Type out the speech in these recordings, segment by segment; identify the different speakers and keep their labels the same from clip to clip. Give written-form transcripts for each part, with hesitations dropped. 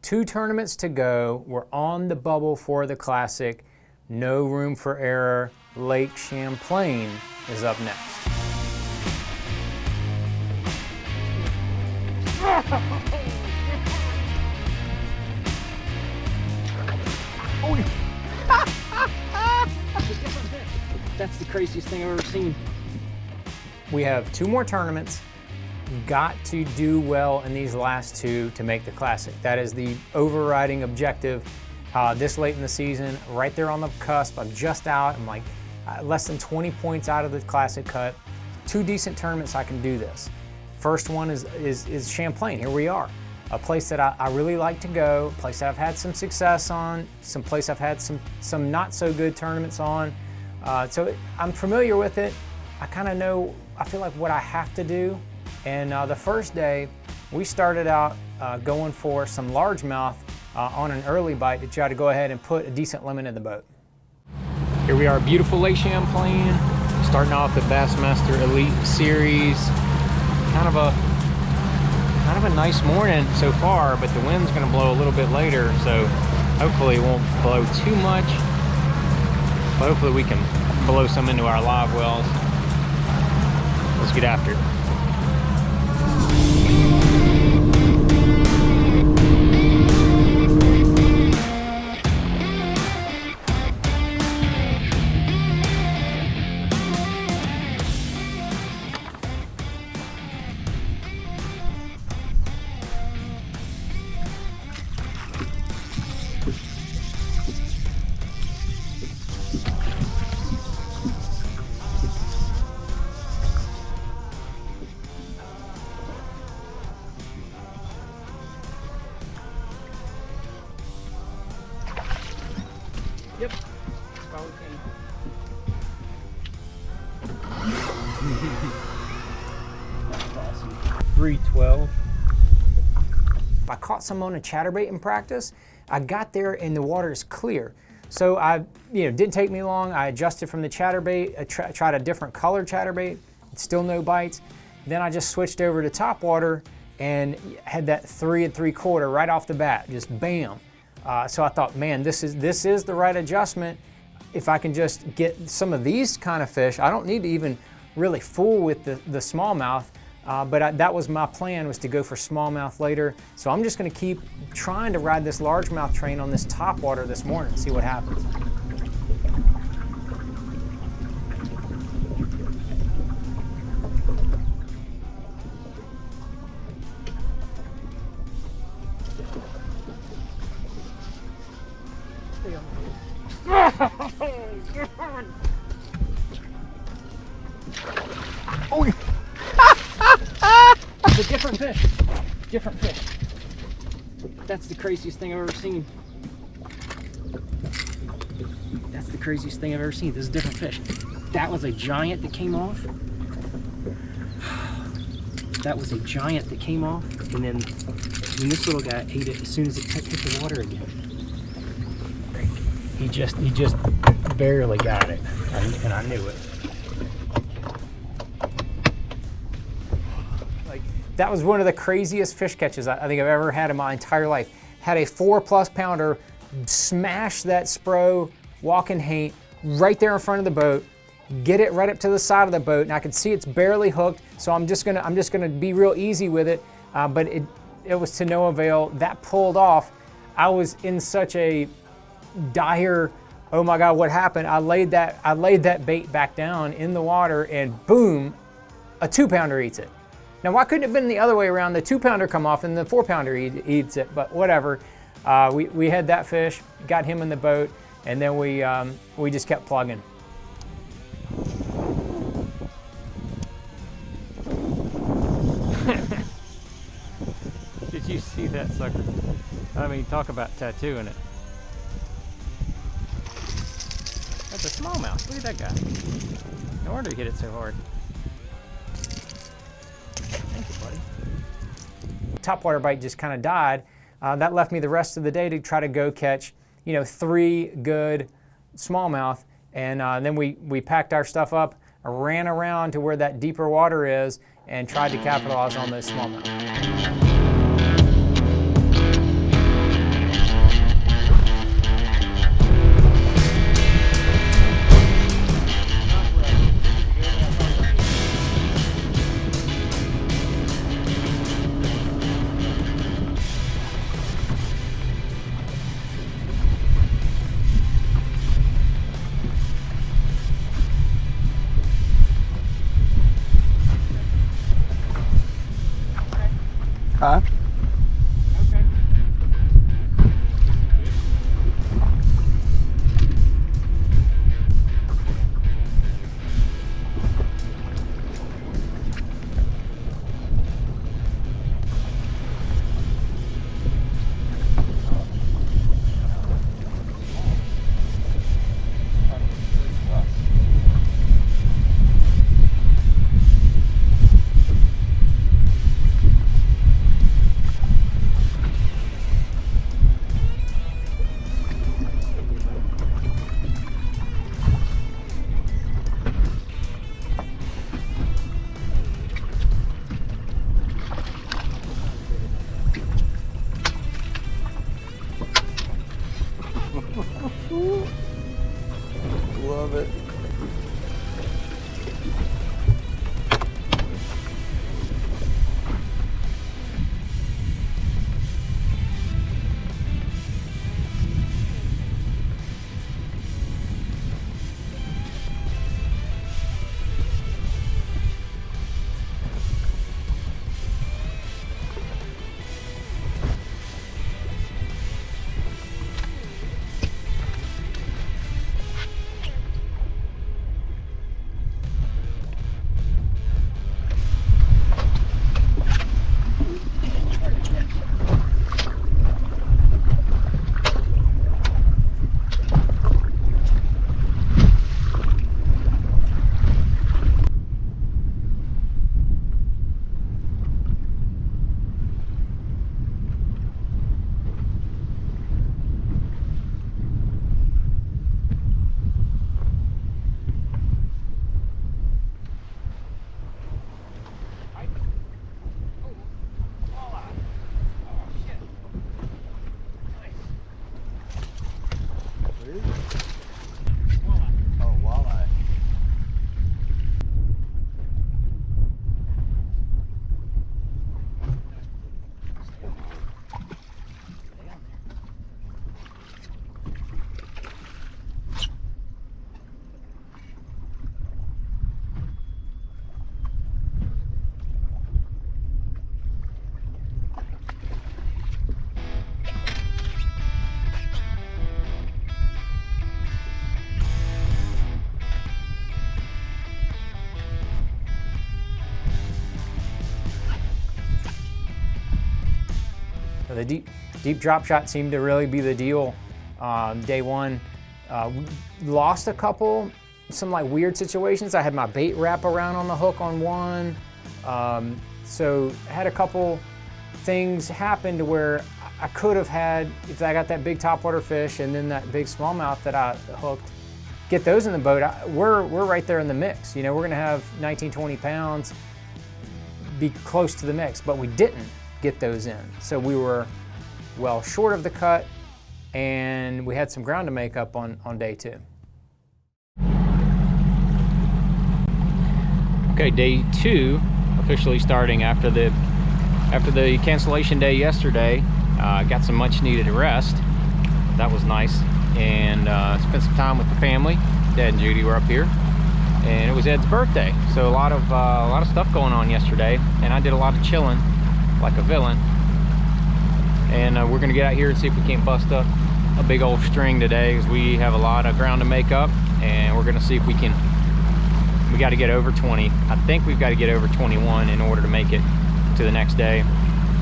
Speaker 1: 2 tournaments to go. We're on the bubble for the Classic. No room for error. Lake Champlain is up next.
Speaker 2: That's the craziest thing I've ever seen.
Speaker 1: We have 2 more tournaments. Got to do well in these last 2 to make the Classic. That is the overriding objective this late in the season, right there on the cusp. I'm just out. I'm like less than 20 points out of the Classic cut. 2 decent tournaments I can do this. First one is Champlain. Here we are. A place that I really like to go, a place that I've had some success on, some place I've had some not so good tournaments on. So I'm familiar with it. I kind of know, I feel like what I have to do. And the first day, we started out going for some largemouth on an early bite to try to go ahead and put a decent limit in the boat. Here we are, beautiful Lake Champlain, starting off the Bassmaster Elite series. Kind of a nice morning so far, but the wind's gonna blow a little bit later, so hopefully it won't blow too much. But hopefully we can blow some into our live wells. Let's get after it.
Speaker 2: Yep. Probably can.
Speaker 1: 312. I caught some on a chatterbait in practice. I got there and the water is clear. So didn't take me long. I adjusted from the chatterbait. I tried a different color chatterbait. Still no bites. Then I just switched over to topwater and had that 3 3/4 right off the bat. Just bam. So I thought, man, this is the right adjustment. If I can just get some of these kind of fish, I don't need to even really fool with the smallmouth, but that was my plan, was to go for smallmouth later. So I'm just gonna keep trying to ride this largemouth train on this topwater this morning and see what happens.
Speaker 2: Oh, it's a different fish. Different fish. That's the craziest thing I've ever seen. That's the craziest thing I've ever seen. This is a different fish. That was a giant that came off. That was a giant that came off, and then this little guy ate it as soon as it hit the water again. He just barely got it, and I knew it.
Speaker 1: Like, that was one of the craziest fish catches I think I've ever had in my entire life. Had a 4+ pounder smash that Spro walking haint right there in front of the boat, get it right up to the side of the boat, and I can see it's barely hooked. So I'm just gonna be real easy with it, but it was to no avail. That pulled off. I was in such a dire, oh my God, what happened? I laid that bait back down in the water, and boom, a 2-pounder eats it. Now, why couldn't it have been the other way around? The 2-pounder come off and the 4-pounder eats it, but whatever. We had that fish, got him in the boat, and then we just kept plugging. Did you see that sucker? I mean, talk about tattooing it. That's a smallmouth. Look at that guy. No wonder he hit it so hard. Thank you, buddy. Topwater bite just kind of died. That left me the rest of the day to try to go catch, 3 good smallmouth. And then we packed our stuff up, ran around to where that deeper water is, and tried to capitalize on those smallmouth.
Speaker 3: Huh? Love it.
Speaker 1: The deep drop shot seemed to really be the deal. Day one, lost a couple, some like weird situations. I had my bait wrap around on the hook on one. So had a couple things happen to where I could have had, if I got that big topwater fish and then that big smallmouth that I hooked, get those in the boat, we're right there in the mix. You know, we're gonna have 19, 20 pounds, be close to the mix, but we didn't get those in. So we were well short of the cut, and we had some ground to make up on day two.
Speaker 4: Okay, day two, officially starting after the cancellation day yesterday. Got some much needed rest. That was nice, and spent some time with the family. Dad and Judy were up here, and it was Ed's birthday, so a lot of stuff going on yesterday, and I did a lot of chilling like a villain. And we're gonna get out here and see if we can't bust up a big old string today, because we have a lot of ground to make up, and we're gonna see if we can. We got to get over 20. I think we've got to get over 21 in order to make it to the next day.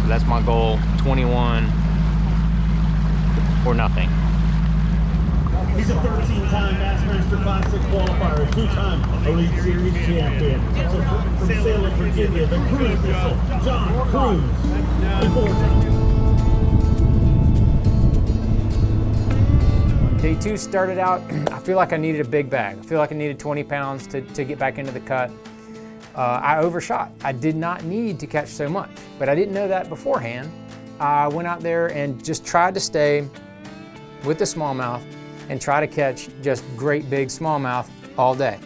Speaker 4: So that's my goal, 21 or nothing.
Speaker 5: He's a 13-time Bassmaster Classic qualifier, 2-time Elite Series champion. From Salem, Virginia, the cruise missile, John Cruz.
Speaker 1: Day two started out, I feel like I needed a big bag. I feel like I needed 20 pounds to get back into the cut. I overshot. I did not need to catch so much, but I didn't know that beforehand. I went out there and just tried to stay with the smallmouth and try to catch just great big smallmouth all day.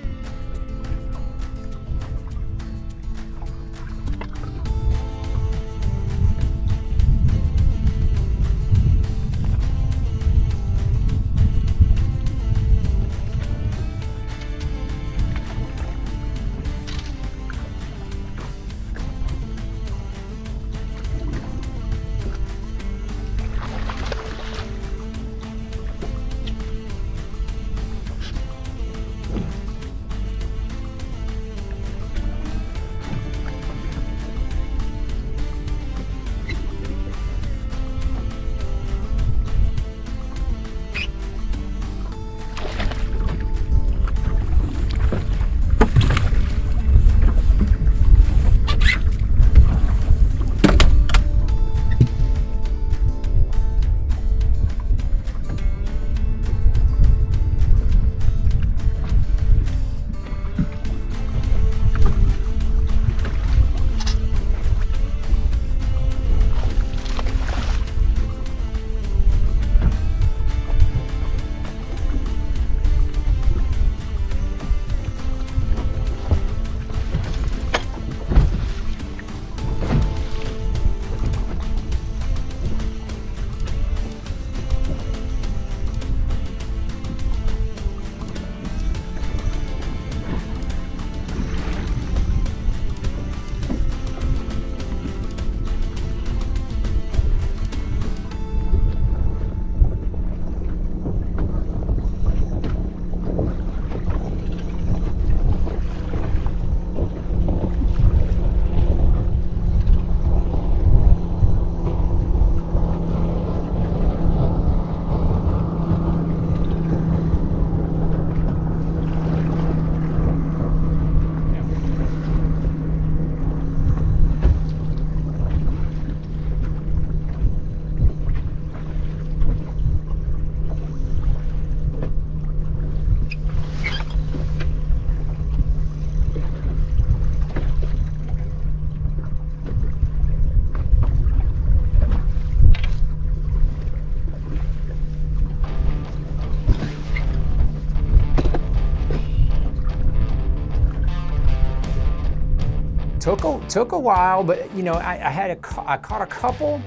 Speaker 1: Took a while, but you know, I caught a couple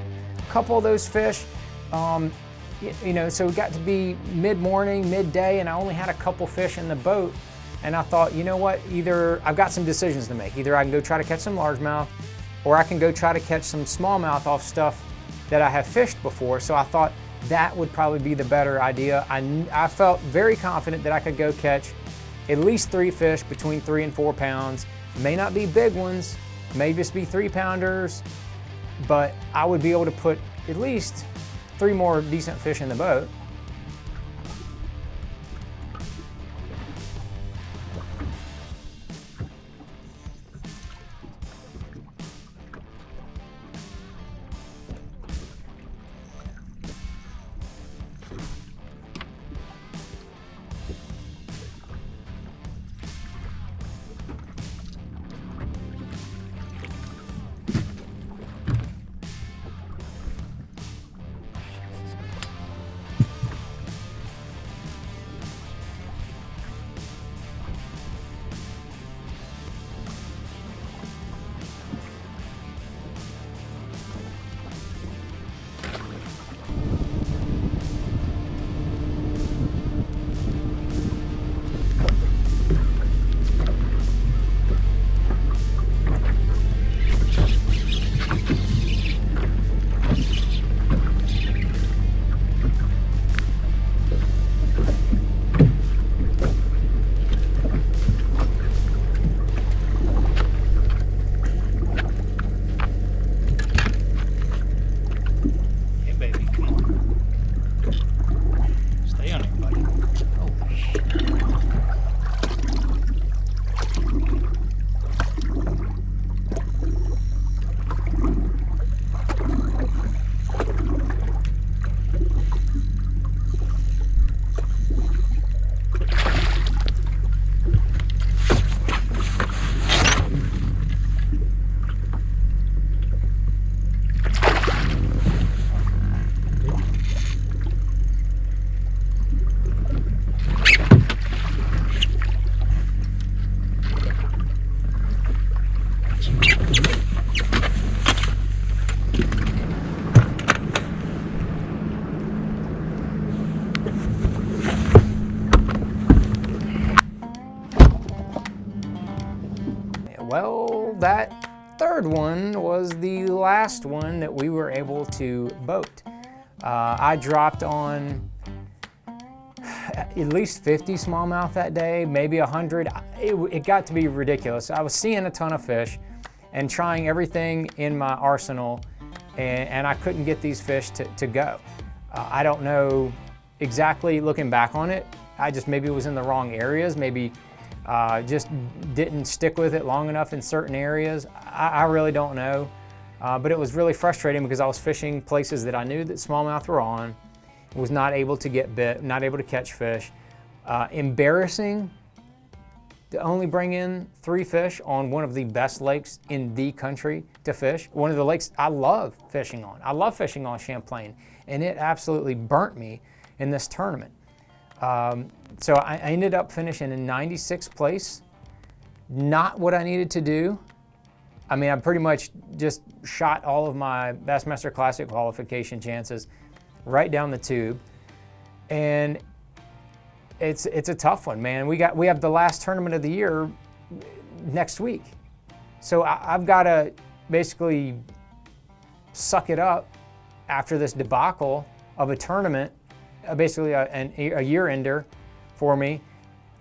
Speaker 1: of those fish. You know, so it got to be mid-morning, midday, and I only had a couple fish in the boat. And I thought, you know what, either I've got some decisions to make. Either I can go try to catch some largemouth, or I can go try to catch some smallmouth off stuff that I have fished before. So I thought that would probably be the better idea. I felt very confident that I could go catch at least 3 fish between 3 and 4 pounds. May not be big ones, may just be 3-pounders, but I would be able to put at least 3 more decent fish in the boat. Well, that third one was the last one that we were able to boat. I dropped on at least 50 smallmouth that day, maybe 100. It got to be ridiculous. I was seeing a ton of fish and trying everything in my arsenal, and I couldn't get these fish to go. I don't know exactly, looking back on it, maybe it was in the wrong areas, maybe just didn't stick with it long enough in certain areas. I really don't know, but it was really frustrating because I was fishing places that I knew that smallmouth were on, was not able to get bit, not able to catch fish. Embarrassing to only bring in 3 fish on one of the best lakes in the country to fish. One of the lakes I love fishing on. I love fishing on Champlain, and it absolutely burnt me in this tournament. So I ended up finishing in 96th place. Not what I needed to do. I mean, I pretty much just shot all of my Bassmaster Classic qualification chances right down the tube. And it's a tough one, man. We have the last tournament of the year next week. So I've got to basically suck it up after this debacle of a tournament, basically a year ender for me.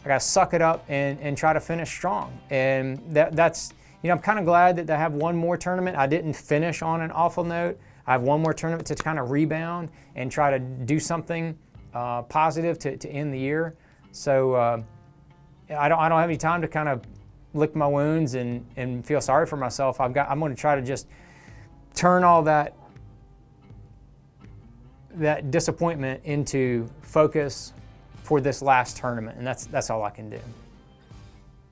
Speaker 1: I got to suck it up and try to finish strong. And that's, you know, I'm kind of glad that I have one more tournament. I didn't finish on an awful note. I have one more tournament to kind of rebound and try to do something positive to end the year. So I don't have any time to kind of lick my wounds and feel sorry for myself. I'm going to try to just turn all that disappointment into focus for this last tournament, and that's all I can do.